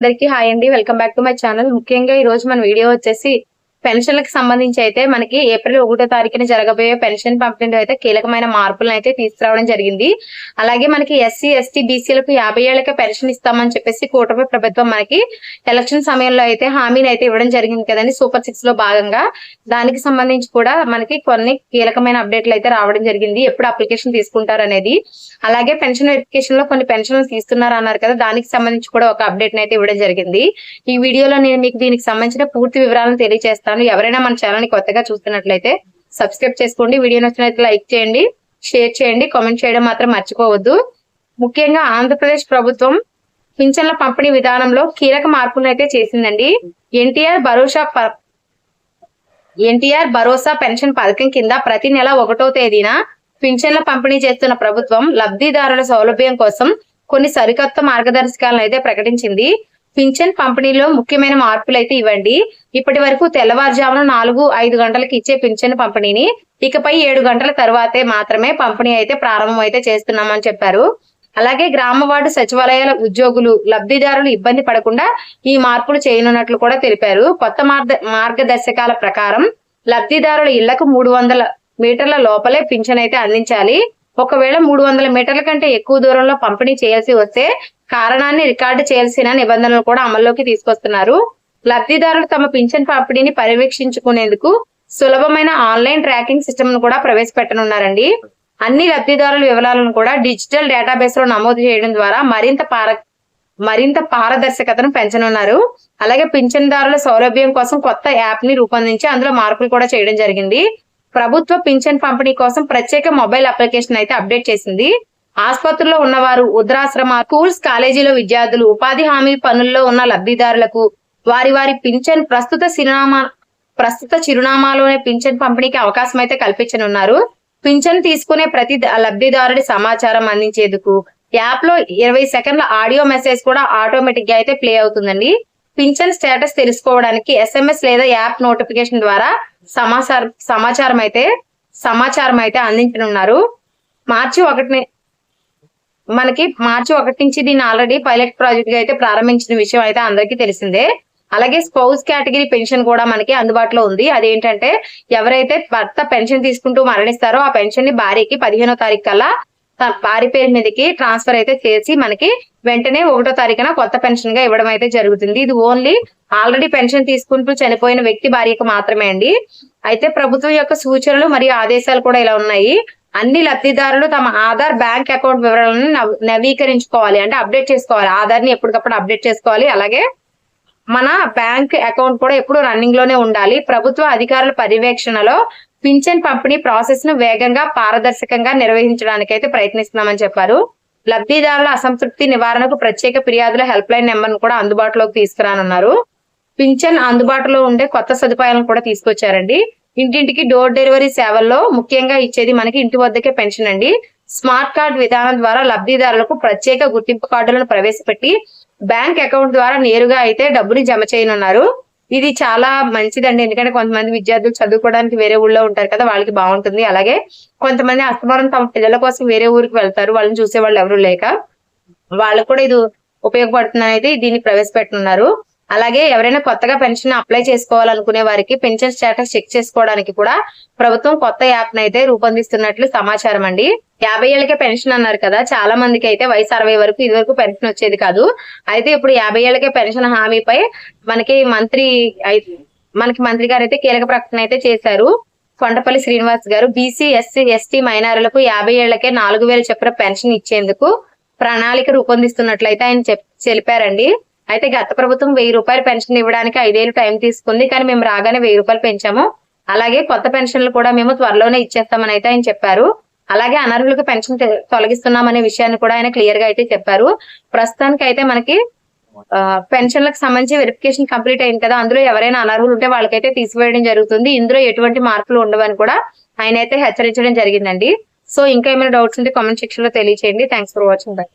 అందరికీ హాయ్ అండి. Welcome back to my channel. ముఖ్యంగా ఈ రోజు మన వీడియో వచ్చేసి పెన్షన్లకు సంబంధించి అయితే మనకి ఏప్రిల్ 1వ తారీఖున జరగబోయే పెన్షన్ పంపిణీలో అయితే కీలకమైన మార్పులను అయితే తీసుకురావడం జరిగింది. అలాగే మనకి ఎస్సీ, ఎస్టీ, బీసీలకు 50 ఏళ్లకే పెన్షన్ ఇస్తామని చెప్పేసి కూటమి ప్రభుత్వం మనకి ఎలక్షన్ సమయంలో అయితే హామీని అయితే ఇవ్వడం జరిగింది కదండి, సూపర్ 6 లో భాగంగా. దానికి సంబంధించి కూడా మనకి కొన్ని కీలకమైన అప్డేట్లు అయితే రావడం జరిగింది. ఎప్పుడు అప్లికేషన్ తీసుకుంటారు అనేది, అలాగే పెన్షన్ వెరిఫికేషన్ లో కొన్ని పెన్షన్లు తీస్తున్నారు అన్నారు కదా, దానికి సంబంధించి కూడా ఒక అప్డేట్ అయితే ఇవ్వడం జరిగింది. ఈ వీడియోలో నేను మీకు దీనికి సంబంధించిన పూర్తి వివరాలను తెలియజేస్తాను. ఎవరైనా మన ఛానల్ ని కొత్తగా చూస్తున్నట్లయితే సబ్స్క్రైబ్ చేసుకోండి. వీడియో నచ్చినట్లయితే లైక్ చేయండి, షేర్ చేయండి, కామెంట్ చేయడం మాత్రం మర్చిపోవద్దు. ముఖ్యంగా ఆంధ్రప్రదేశ్ ప్రభుత్వం పింఛన్ల పంపిణీ విధానంలో కీలక మార్పులను అయితే చేసిందండి. ఎన్టీఆర్ భరోసా పెన్షన్ పథకం కింద ప్రతి నెల 1వ తేదీన పింఛన్ల పంపిణీ చేస్తున్న ప్రభుత్వం లబ్ధిదారుల సౌలభ్యం కోసం కొన్ని సరికొత్త మార్గదర్శకాలను అయితే ప్రకటించింది. పింఛన్ పంపిణీలో ముఖ్యమైన మార్పులు అయితే ఇవ్వండి. ఇప్పటి వరకు తెల్లవారుజామున 4-5 గంటలకు ఇచ్చే పింఛన్ పంపిణీని ఇకపై 7 గంటల తర్వాతే మాత్రమే పంపిణీ అయితే ప్రారంభం అయితే చేస్తున్నామని చెప్పారు. అలాగే గ్రామ వార్డు సచివాలయాల ఉద్యోగులు, లబ్ధిదారులు ఇబ్బంది పడకుండా ఈ మార్పులు చేయనున్నట్లు కూడా తెలిపారు. కొత్త మార్గదర్శకాల ప్రకారం లబ్ధిదారుల ఇళ్లకు 300 మీటర్ల లోపలే పింఛన్ అయితే అందించాలి. ఒకవేళ 300 మీటర్ల కంటే ఎక్కువ దూరంలో పంపిణీ చేయాల్సి వస్తే కారణాన్ని రికార్డు చేయాల్సిన నిబంధనలు కూడా అమల్లోకి తీసుకొస్తున్నారు. లబ్ధిదారులు తమ పింఛన్ పంపిణీని పర్యవేక్షించుకునేందుకు సులభమైన ఆన్లైన్ ట్రాకింగ్ సిస్టమ్ ను కూడా ప్రవేశపెట్టనున్నారండి. అన్ని లబ్ధిదారుల వివరాలను కూడా డిజిటల్ డేటాబేస్ లో నమోదు చేయడం ద్వారా మరింత పారదర్శకతను పెంచనున్నారు. అలాగే పింఛన్దారుల సౌలభ్యం కోసం కొత్త యాప్ ని రూపొందించి అందులో మార్పులు కూడా చేయడం జరిగింది. ప్రభుత్వ పింఛన్ పంపిణీ కోసం ప్రత్యేక మొబైల్ అప్లికేషన్ అయితే అప్డేట్ చేసింది. ఆసుపత్రుల్లో ఉన్నవారు, వృద్ధాశ్రమ, స్కూల్స్, కాలేజీలో విద్యార్థులు, ఉపాధి హామీ పనుల్లో ఉన్న లబ్ధిదారులకు వారి పింఛన్ ప్రస్తుత చిరునామాలోనే పింఛన్ పంపిణీకి అవకాశం అయితే కల్పించనున్నారు. పింఛన్ తీసుకునే ప్రతి లబ్ధిదారుడి సమాచారం అందించేందుకు యాప్ లో 20 సెకండ్ల ఆడియో మెసేజ్ కూడా ఆటోమేటిక్ గా అయితే ప్లే అవుతుందండి. పింఛన్ స్టేటస్ తెలుసుకోవడానికి SMS లేదా యాప్ నోటిఫికేషన్ ద్వారా సమాచారం అయితే అందించనున్నారు. మార్చి 1 నుంచి దీన్ని ఆల్రెడీ పైలట్ ప్రాజెక్ట్ గా అయితే ప్రారంభించిన విషయం అయితే అందరికీ తెలిసిందే. అలాగే స్పౌస్ కేటగిరీ పెన్షన్ కూడా మనకి అందుబాటులో ఉంది. అదేంటంటే ఎవరైతే భర్త పెన్షన్ తీసుకుంటూ మరణిస్తారో ఆ పెన్షన్ ని భార్యకి 15వ తారీఖు కల్లా భార్య పేరు మీదకి ట్రాన్స్ఫర్ అయితే చేసి మనకి వెంటనే 1వ తారీఖున కొత్త పెన్షన్ గా ఇవ్వడం అయితే జరుగుతుంది. ఇది ఓన్లీ ఆల్రెడీ పెన్షన్ తీసుకుంటూ చనిపోయిన వ్యక్తి భార్యకు మాత్రమే అండి. అయితే ప్రభుత్వం యొక్క సూచనలు మరియు ఆదేశాలు కూడా ఇలా ఉన్నాయి. అన్ని లబ్ధిదారులు తమ ఆధార్ బ్యాంక్ అకౌంట్ వివరాలను నవీకరించుకోవాలి, అంటే అప్డేట్ చేసుకోవాలి. ఆధార్ ని ఎప్పటికప్పుడు అప్డేట్ చేసుకోవాలి. అలాగే మన బ్యాంక్ అకౌంట్ కూడా ఎప్పుడు రన్నింగ్ లోనే ఉండాలి. ప్రభుత్వ అధికారుల పర్యవేక్షణలో పింఛన్ పంపిణీ ప్రాసెస్ ను వేగంగా, పారదర్శకంగా నిర్వహించడానికి అయితే ప్రయత్నిస్తున్నామని చెప్పారు. లబ్ధిదారుల అసంతృప్తి నివారణకు ప్రత్యేక ఫిర్యాదుల హెల్ప్ లైన్ నెంబర్ ను కూడా అందుబాటులోకి తీసుకురానున్నారు. పింఛన్ అందుబాటులో ఉండే కొత్త సదుపాయాలను కూడా తీసుకొచ్చారండి. ఇంటింటికి డోర్ డెలివరీ సేవల్లో ముఖ్యంగా ఇచ్చేది మనకి ఇంటి వద్దకే పెన్షన్ అండి. స్మార్ట్ కార్డ్ విధానం ద్వారా లబ్ధిదారులకు ప్రత్యేక గుర్తింపు కార్డులను ప్రవేశపెట్టి బ్యాంక్ అకౌంట్ ద్వారా నేరుగా అయితే డబ్బుని జమ చేయనున్నారు. ఇది చాలా మంచిదండి, ఎందుకంటే కొంతమంది విద్యార్థులు చదువుకోవడానికి వేరే ఊళ్ళో ఉంటారు కదా, వాళ్ళకి బాగుంటుంది. అలాగే కొంతమంది అస్తమానం తమ పిల్లల కోసం వేరే ఊరికి వెళ్తారు, వాళ్ళని చూసే వాళ్ళు ఎవరు లేక వాళ్ళకు కూడా ఇది ఉపయోగపడుతుందని అయితే దీన్ని ప్రవేశపెట్టనున్నారు. అలాగే ఎవరైనా కొత్తగా పెన్షన్ అప్లై చేసుకోవాలనుకునే వారికి పెన్షన్ స్టేటస్ చెక్ చేసుకోవడానికి కూడా ప్రభుత్వం కొత్త యాప్ అయితే రూపొందిస్తున్నట్లు సమాచారం అండి. 50 ఏళ్ళకే పెన్షన్ అన్నారు కదా, చాలా మందికి అయితే వయసు 60 వరకు ఇది వరకు పెన్షన్ వచ్చేది కాదు. అయితే ఇప్పుడు 50 ఏళ్ళకే పెన్షన్ హామీపై మనకి మంత్రి గారు అయితే కీలక ప్రకటన అయితే చేశారు. కొండపల్లి శ్రీనివాస్ గారు బీసీ, ఎస్సీ, ఎస్టీ మైనారులకు 50 ఏళ్లకే 4000 చొప్పున పెన్షన్ ఇచ్చేందుకు ప్రణాళిక రూపొందిస్తున్నట్లయితే ఆయన తెలిపారండి. అయితే గత ప్రభుత్వం 1000 రూపాయలు పెన్షన్ ఇవ్వడానికి 5 ఏళ్ళు టైం తీసుకుంది, కానీ మేము రాగానే 1000 రూపాయలు పెంచాము. అలాగే కొత్త పెన్షన్లు కూడా మేము త్వరలోనే ఇచ్చేస్తామని అయితే ఆయన చెప్పారు. అలాగే అనర్హులకు పెన్షన్ తొలగిస్తున్నామనే విషయాన్ని కూడా ఆయన క్లియర్ గా అయితే చెప్పారు. ప్రస్తుతానికి అయితే మనకి పెన్షన్లకు సంబంధించి వెరిఫికేషన్ కంప్లీట్ అయింది కదా, అందులో ఎవరైనా అనర్హులు ఉంటే వాళ్ళకైతే తీసివేయడం జరుగుతుంది. ఇందులో ఎటువంటి మార్పులు ఉండవని కూడా ఆయన అయితే హెచ్చరించడం జరిగిందండి. సో ఇంకా ఏమైనా డౌట్స్ ఉంటే కామెంట్ సెక్షన్ లో తెలియచేయండి. Thanks for watching. బై.